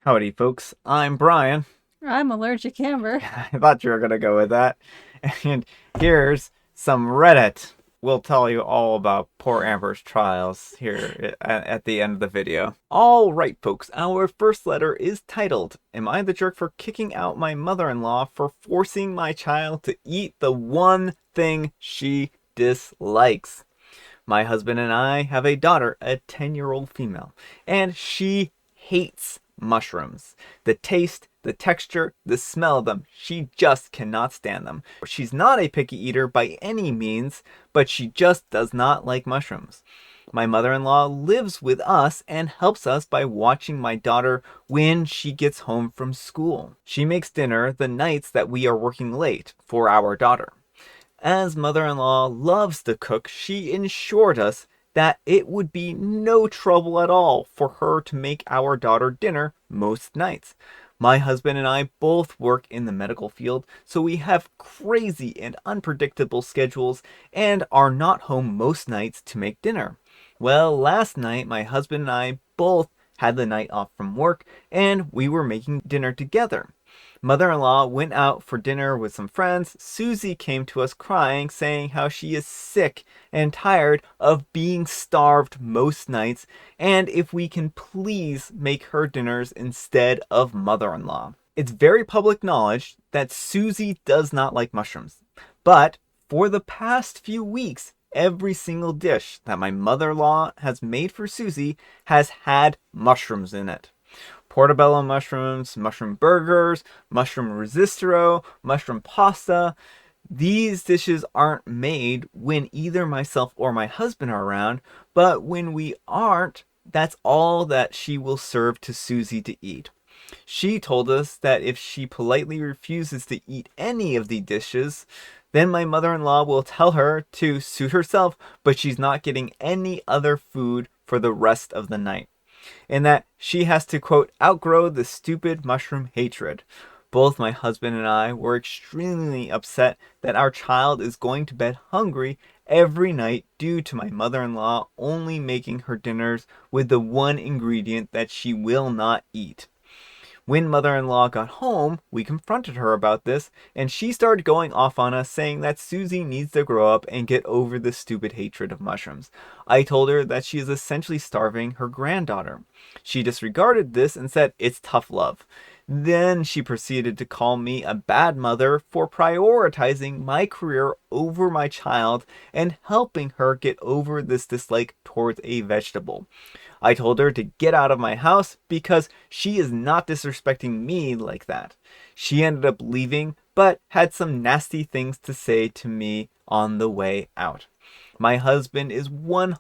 Howdy, folks. I'm Brian. I'm allergic Amber. I thought you were going to go with that. And here's some Reddit. We'll tell you all about poor Amber's trials here at the end of the video. All right, folks. Our first letter is titled, Am I the jerk for kicking out my mother-in-law for forcing my child to eat the one thing she dislikes? My husband and I have a daughter, a 10-year-old female, and she hates mushrooms. The taste, the texture, the smell of them, she just cannot stand them. She's not a picky eater by any means, but she just does not like mushrooms. My mother-in-law lives with us and helps us by watching my daughter when she gets home from school. She makes dinner the nights that we are working late for our daughter. As mother-in-law loves to cook, she assured us that it would be no trouble at all for her to make our daughter dinner most nights. My husband and I both work in the medical field, so we have crazy and unpredictable schedules and are not home most nights to make dinner. Well, last night my husband and I both had the night off from work and we were making dinner together. Mother-in-law went out for dinner with some friends. Susie came to us crying, saying how she is sick and tired of being starved most nights, and if we can please make her dinners instead of mother-in-law. It's very public knowledge that Susie does not like mushrooms, but for the past few weeks, every single dish that my mother-in-law has made for Susie has had mushrooms in it. Portobello mushrooms, mushroom burgers, mushroom risotto, mushroom pasta. These dishes aren't made when either myself or my husband are around, but when we aren't, that's all that she will serve to Susie to eat. She told us that if she politely refuses to eat any of the dishes, then my mother-in-law will tell her to suit herself, but she's not getting any other food for the rest of the night, and that she has to, quote, outgrow the stupid mushroom hatred. Both my husband and I were extremely upset that our child is going to bed hungry every night due to my mother-in-law only making her dinners with the one ingredient that she will not eat. When mother-in-law got home, we confronted her about this, and she started going off on us, saying that Susie needs to grow up and get over the stupid hatred of mushrooms. I told her that she is essentially starving her granddaughter. She disregarded this and said it's tough love. Then she proceeded to call me a bad mother for prioritizing my career over my child and helping her get over this dislike towards a vegetable. I told her to get out of my house because she is not disrespecting me like that. She ended up leaving, but had some nasty things to say to me on the way out. My husband is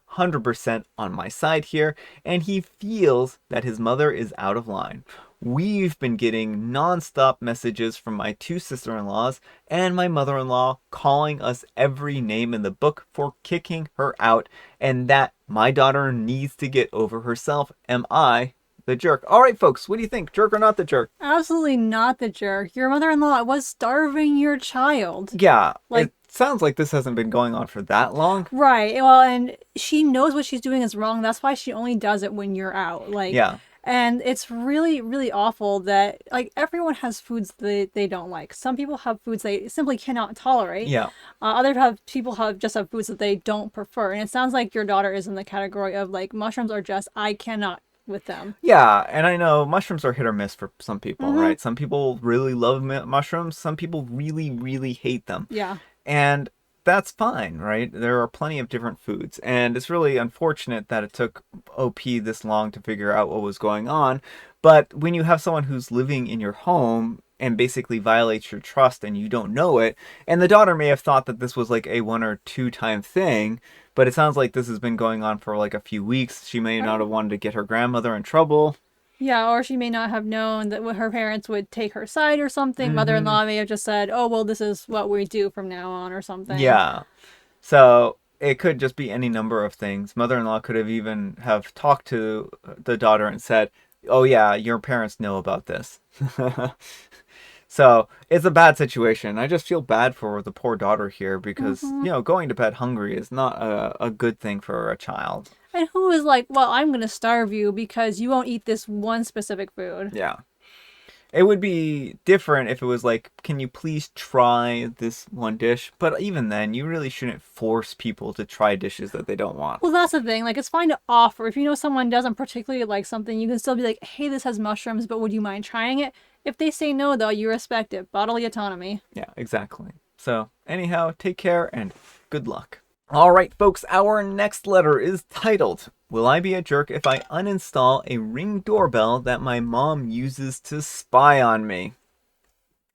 100% on my side here, and he feels that his mother is out of line. We've been getting non-stop messages from my two sister-in-laws and my mother-in-law calling us every name in the book for kicking her out, and that my daughter needs to get over herself. Am I the jerk? All right, folks, what do you think? Jerk or not the jerk? Absolutely not the jerk. Your mother-in-law was starving your child. Yeah, Like, it sounds like this hasn't been going on for that long. right. Well, and she knows what she's doing is wrong. That's why she only does it when you're out. Yeah, And it's really, really awful that, everyone has foods they don't like. Some people have foods they simply cannot tolerate. yeah. People have foods that they don't prefer. And it sounds like your daughter is in the category of, mushrooms are just, I cannot with them. Yeah, and I know mushrooms are hit or miss for some people, Mm-hmm. right? Some people really love mushrooms, some people really, really hate them. Yeah. And that's fine, right? There are plenty of different foods. And it's really unfortunate that it took OP this long to figure out what was going on. But when you have someone who's living in your home and basically violates your trust and you don't know it, and the daughter may have thought that this was like a 1 or 2 time thing, but it sounds like this has been going on for like a few weeks. She may not Right. have wanted to get her grandmother in trouble. Yeah, or she may not have known that her parents would take her side or something. Mm-hmm. Mother-in-law may have just said, "Oh, well, this is what we do from now on," or something. Yeah. So it could just be any number of things. Mother-in-law could have even have talked to the daughter and said, "Oh yeah, your parents know about this." So it's a bad situation. I just feel bad for the poor daughter here because, Mm-hmm. going to bed hungry is not a good thing for a child. And who is like, well, I'm going to starve you because you won't eat this one specific food. Yeah. It would be different if it was like, can you please try this one dish? But even then, you really shouldn't force people to try dishes that they don't want. Well, that's the thing. Like, it's fine to offer. If you know someone doesn't particularly like something, you can still be like, hey, this has mushrooms, but would you mind trying it? If they say no, though, you respect it. Bodily autonomy. Yeah, exactly. So, anyhow, take care and good luck. All right, folks, our next letter is titled, Will I be a jerk if I uninstall a Ring doorbell that my mom uses to spy on me?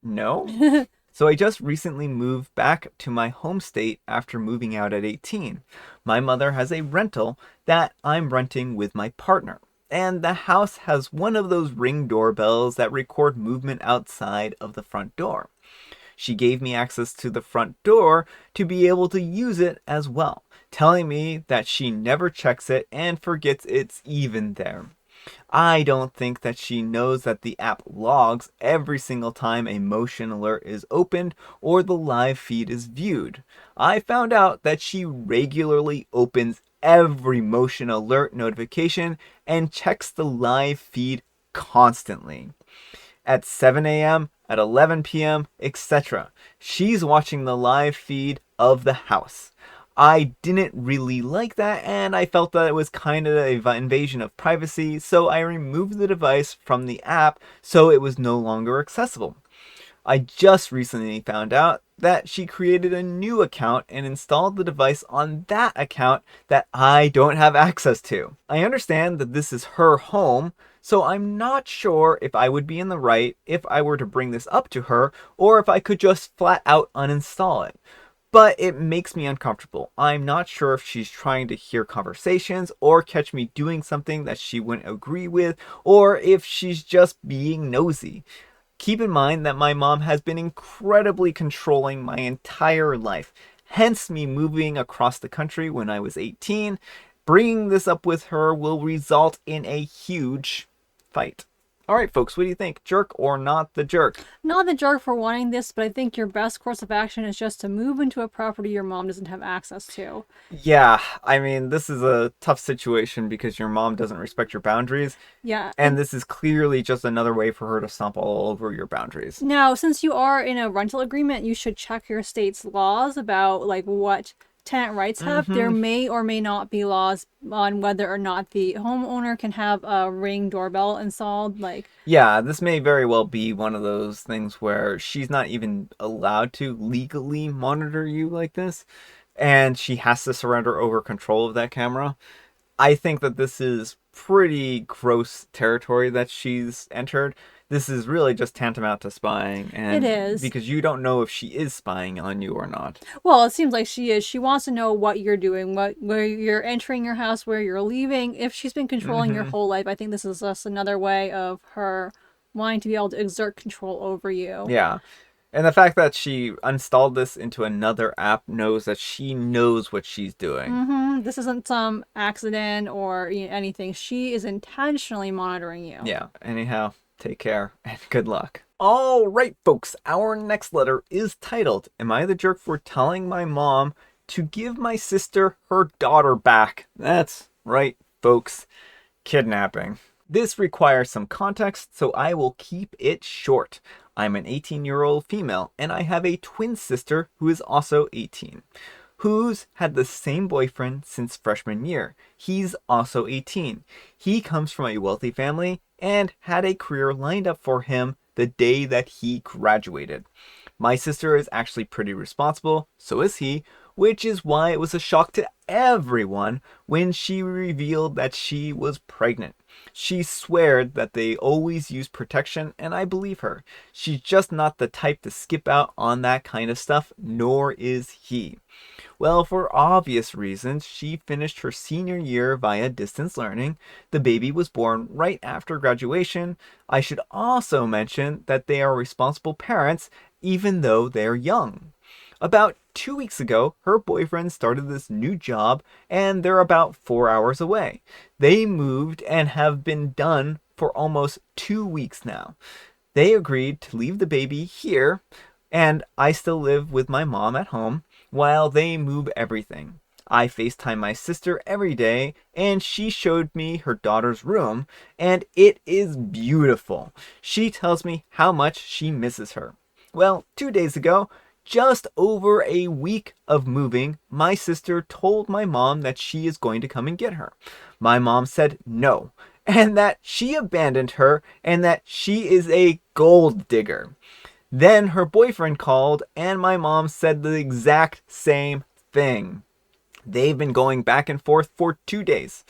No? So I just recently moved back to my home state after moving out at 18. My mother has a rental that I'm renting with my partner. And the house has one of those Ring doorbells that record movement outside of the front door. She gave me access to the front door to be able to use it as well, telling me that she never checks it and forgets it's even there. I don't think that she knows that the app logs every single time a motion alert is opened or the live feed is viewed. I found out that she regularly opens every motion alert notification and checks the live feed constantly at 7 a.m., at 11 p.m., etc. She's watching the live feed of the house. I didn't really like that, and I felt that it was kind of an invasion of privacy, so I removed the device from the app so it was no longer accessible. I just recently found out that she created a new account and installed the device on that account that I don't have access to. I understand that this is her home, so I'm not sure if I would be in the right if I were to bring this up to her or if I could just flat out uninstall it. But it makes me uncomfortable. I'm not sure if she's trying to hear conversations or catch me doing something that she wouldn't agree with, or if she's just being nosy. Keep in mind that my mom has been incredibly controlling my entire life, hence me moving across the country when I was 18. Bringing this up with her will result in a huge fight. All right, folks, what do you think? Jerk or not the jerk? Not the jerk for wanting this, but I think your best course of action is just to move into a property your mom doesn't have access to. Yeah, I mean, this is a tough situation because your mom doesn't respect your boundaries, Yeah, and this is clearly just another way for her to stomp all over your boundaries. now, since you are in a rental agreement, you should check your state's laws about like what tenant rights have. There may or may not be laws on whether or not the homeowner can have a Ring doorbell installed. Like, Yeah, this may very well be one of those things where she's not even allowed to legally monitor you like this, and she has to surrender over control of that camera. I think that this is pretty gross territory that she's entered. This is really just tantamount to spying, it and is. because you don't know if she is spying on you or not. Well, it seems like she is. She wants to know what you're doing, what where you're entering your house, where you're leaving. If she's been controlling your whole life, I think this is just another way of her wanting to be able to exert control over you. Yeah. And the fact that she installed this into another app knows that she knows what she's doing. This isn't some accident or anything. She is intentionally monitoring you. Yeah. Anyhow, take care and good luck. All right, folks. Our next letter is titled, Am I the jerk for telling my mom to give my sister her daughter back? That's right, folks. Kidnapping. This requires some context, so I will keep it short. I'm an 18-year-old female, and I have a twin sister who is also 18, who's had the same boyfriend since freshman year. He's also 18. He comes from a wealthy family and had a career lined up for him the day that he graduated. My sister is actually pretty responsible, so is he, which is why it was a shock to everyone when she revealed that she was pregnant. She sweared that they always use protection, and I believe her. She's just not the type to skip out on that kind of stuff, nor is he. Well, for obvious reasons, she finished her senior year via distance learning. The baby was born right after graduation. I should also mention that they are responsible parents, even though they're young. About 2 weeks ago, her boyfriend started this new job, and they're about 4 hours away. They moved and have been done for almost 2 weeks now. They agreed to leave the baby here, and I still live with my mom at home while they move everything. I FaceTime my sister every day, and she showed me her daughter's room, and it is beautiful. She tells me how much she misses her. Well, 2 days ago, just over a week of moving, my sister told my mom that she is going to come and get her. My mom said no, and that she abandoned her, and that she is a gold digger. Then her boyfriend called, and my mom said the exact same thing. They've been going back and forth for 2 days.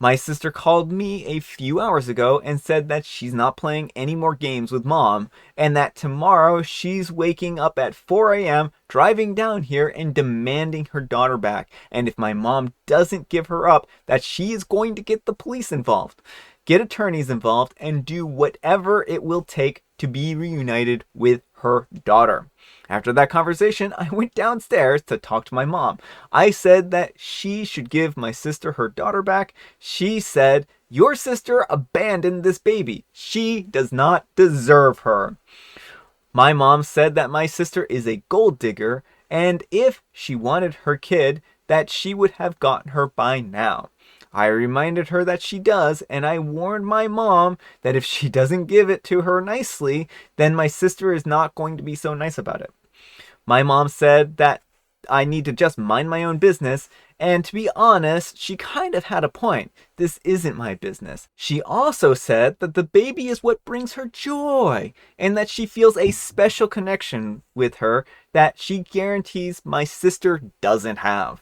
My sister called me a few hours ago and said that she's not playing any more games with mom, and that tomorrow she's waking up at 4 a.m., driving down here and demanding her daughter back. And if my mom doesn't give her up, that she is going to get the police involved, get attorneys involved, and do whatever it will take to be reunited with her daughter. After that conversation, I went downstairs to talk to my mom. I said that she should give my sister her daughter back. She said, "Your sister abandoned this baby. She does not deserve her." My mom said that my sister is a gold digger, and if she wanted her kid, that she would have gotten her by now. I reminded her that she does, and I warned my mom that if she doesn't give it to her nicely, then my sister is not going to be so nice about it. My mom said that I need to just mind my own business, and to be honest, she kind of had a point. This isn't my business. She also said that the baby is what brings her joy, and that she feels a special connection with her that she guarantees my sister doesn't have.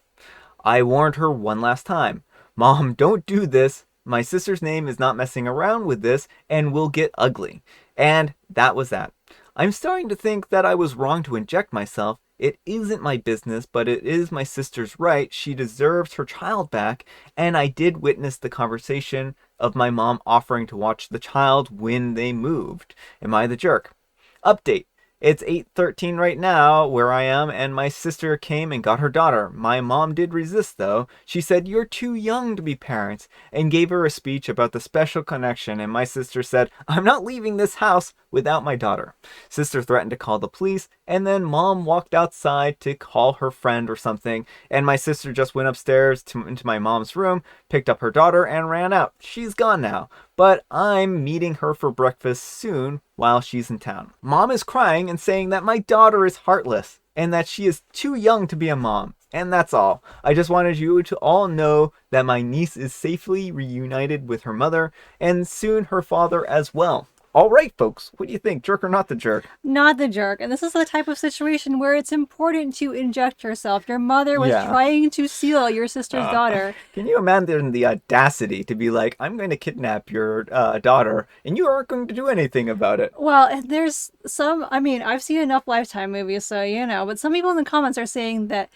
I warned her one last time. Mom, don't do this. My sister's name is not messing around with this and will get ugly. And that was that. I'm starting to think that I was wrong to inject myself. It isn't my business, but it is my sister's right. She deserves her child back. And I did witness the conversation of my mom offering to watch the child when they moved. Am I the jerk? Update. It's 8:13 right now where I am, and my sister came and got her daughter. My mom did resist, though. She said, "You're too young to be parents," and gave her a speech about the special connection, and my sister said, "I'm not leaving this house without my daughter." Sister threatened to call the police, and then mom walked outside to call her friend or something, and my sister just went upstairs into my mom's room, picked up her daughter, and ran out. She's gone now, but I'm meeting her for breakfast soon while she's in town. Mom is crying and saying that my daughter is heartless and that she is too young to be a mom. And that's all. I just wanted you to all know that my niece is safely reunited with her mother and soon her father as well. All right, folks, what do you think? Jerk or not the jerk? Not the jerk. And this is the type of situation where it's important to inject yourself. Your mother was trying to steal your sister's daughter. Can you imagine the audacity to be like, "I'm going to kidnap your daughter, and you aren't going to do anything about it"? Well, there's some, I mean, I've seen enough Lifetime movies, so you know, but some people in the comments are saying that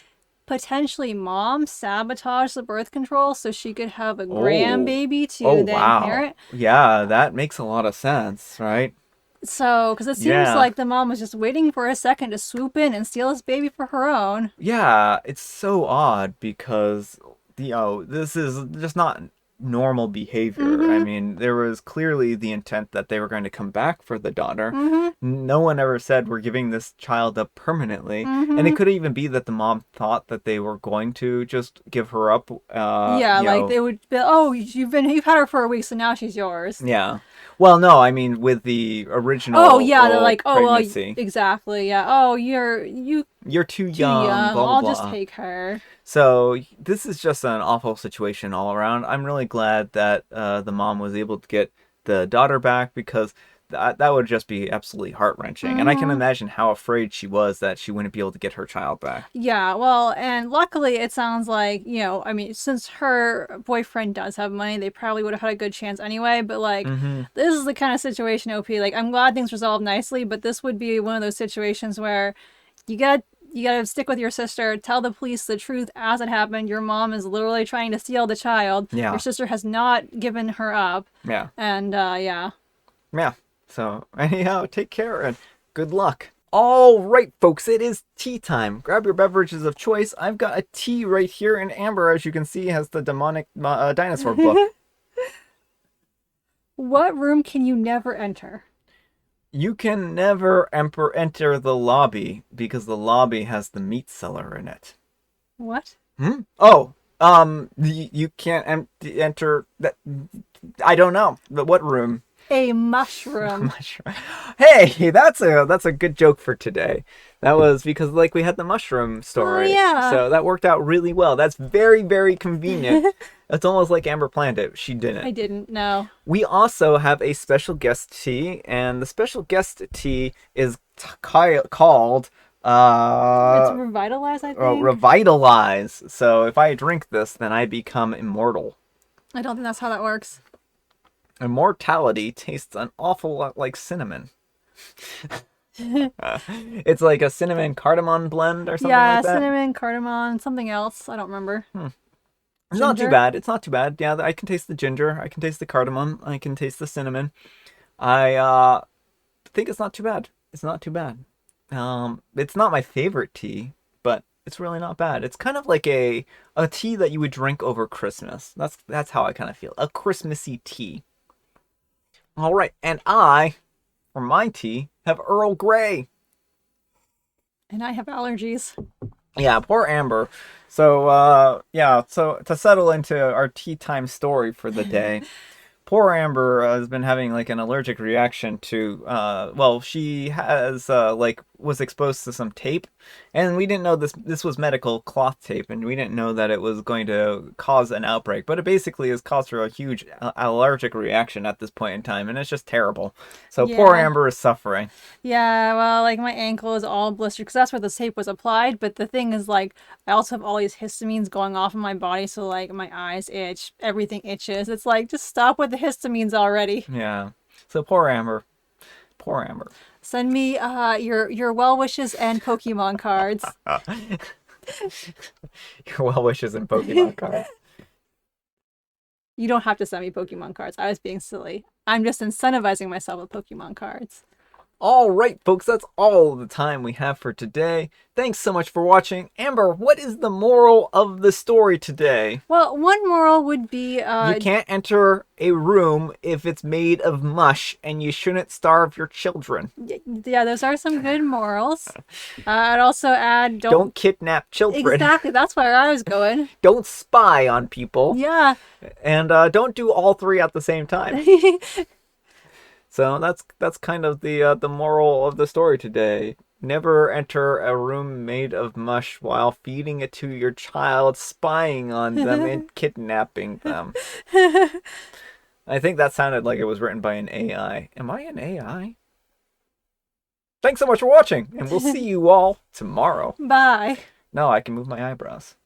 potentially mom sabotaged the birth control so she could have a grandbaby to then inherit. Yeah, that makes a lot of sense, right? So, because it seems like the mom was just waiting for a second to swoop in and steal this baby for her own. Yeah, it's so odd because, this is just not normal behavior. I mean, there was clearly the intent that they were going to come back for the daughter. No one ever said we're giving this child up permanently. And it could even be that the mom thought that they were going to just give her up. They would be, "Oh, you've had her for a week, so now she's yours." Yeah. Well, no, I mean with the original. Oh yeah, they're like, "Oh, well, pregnancy. exactly, yeah. Oh, you're Too young. Blah, blah, I'll blah. just take her." So this is just an awful situation all around. I'm really glad that the mom was able to get the daughter back because that would just be absolutely heart-wrenching. And I can imagine how afraid she was that she wouldn't be able to get her child back. Yeah, well, and luckily it sounds like, I mean, since her boyfriend does have money, they probably would have had a good chance anyway. But like, this is the kind of situation, OP. Like, I'm glad things resolved nicely, but this would be one of those situations where you gotta stick with your sister, tell the police the truth as it happened. Your mom is literally trying to steal the child. Yeah. Your sister has not given her up. Yeah. And yeah. Yeah. So anyhow, take care and good luck. All right, folks, it is tea time. Grab your beverages of choice. I've got a tea right here, and Amber, as you can see, has the demonic dinosaur book. What room can you never enter? You can never enter the lobby because the lobby has the meat cellar in it. What? Hmm? Oh, you can't enter that. I don't know. What room? A mushroom. Mushroom. Hey, that's a good joke for today. That was because like we had the mushroom Oh story, yeah. so that worked out really well. That's very very convenient. It's almost like Amber planned it. She didn't. I didn't know. We also have a special guest tea, and the special guest tea is called It's revitalized, I think. Revitalize. So if I drink this, then I become immortal. I don't think that's how that works. Immortality tastes an awful lot like cinnamon. It's like a cinnamon cardamom blend or something Yeah, like that. cinnamon, cardamom, something else. I don't remember. It's not too Ginger. bad. It's not too bad. Yeah, I can taste the ginger. I can taste the cardamom. I can taste the cinnamon. I think it's not too bad. It's not too bad. It's not my favorite tea, but it's really not bad. It's kind of like a tea that you would drink over Christmas. That's how I kind of feel. A Christmassy tea. All right, and I, for my tea, have Earl Grey. And I have allergies. Yeah, poor Amber. So, yeah, so to settle into our tea time story for the day, poor Amber has been having like an allergic reaction to well, she has like was exposed to some tape, and we didn't know this was medical cloth tape, and we didn't know that it was going to cause an outbreak, but it basically has caused her a huge allergic reaction at this point in time, and it's just terrible. So poor Yeah. Amber is suffering. Yeah, well, like my ankle is all blistered because that's where the tape was applied. But the thing is, like, I also have all these histamines going off in my body. So, like, my eyes itch, everything itches. It's like, just stop with the histamines already. Yeah. So poor Amber. Poor Amber. Send me your well wishes and Pokemon cards. Your well wishes and Pokemon cards. You don't have to send me Pokemon cards. I was being silly. I'm just incentivizing myself with Pokemon cards. All right, folks, that's all the time we have for today. Thanks so much for watching. Amber, what is the moral of the story today? Well, one moral would be You can't enter a room if it's made of mush, and you shouldn't starve your children. yeah, those are some good morals. I'd also add Don't kidnap children. exactly. That's where I was going. Don't spy on people. Yeah. And don't do all three at the same time. So that's kind of the moral of the story today. Never enter a room made of mush while feeding it to your child, spying on them, and kidnapping them. I think that sounded like it was written by an AI. Am I an AI? Thanks so much for watching, and we'll see you all tomorrow. Bye. No, I can move my eyebrows.